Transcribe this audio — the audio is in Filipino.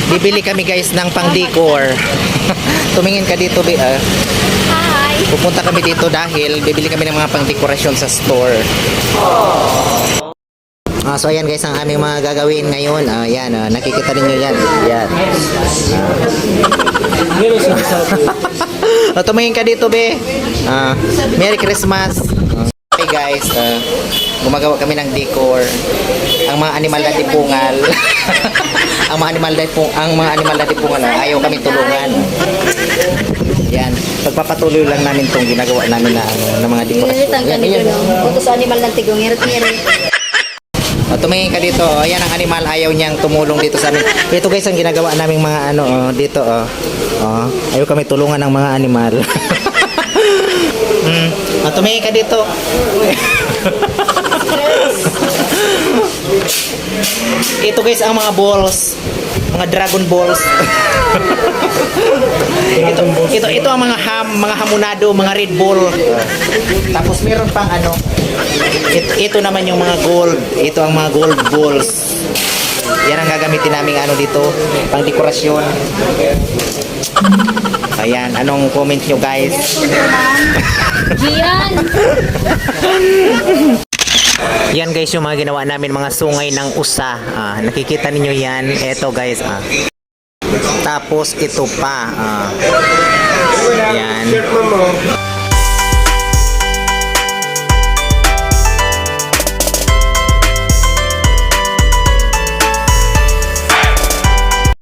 Bibili kami guys ng pang-decor. Tumingin ka dito, Hi! pupunta kami dito dahil bibili kami ng mga pang-dekorasyon sa store. So ayan guys ang aming mga gagawin ngayon. Yan, nakikita niyo yan. Yan. Tumingin ka dito, be. Merry Christmas. Okay guys, gumagawa kami ng decor. Ang mga animal na tipungal. ang mga animal na tipungal ayaw kami tulungan. Yan, pagpapatuloy lang namin tong ginagawa namin na mga dekorasyon. Yan. Utos animal ng tigong, ngirit-ngirit. Tumingin ka dito. Ayan ang animal, ayaw niyang tumulong dito sa amin. Ito guys ang ginagawa naming mga dito. Ayaw kami tulungan ng mga animal. Tumingin ka dito. Ito guys ang mga balls, mga dragon balls. ito ang mga hamonado, mga red ball. Tapos meron pang ito naman yung mga gold. Ito ang mga gold balls. Yan ang gagamitin namin dito, pang dekorasyon. Ayan, anong comment nyo guys? Gian! Yan guys yung mga ginawa namin, mga sungay ng usa. Nakikita niyo yan. Eto guys. Tapos ito pa. Yan.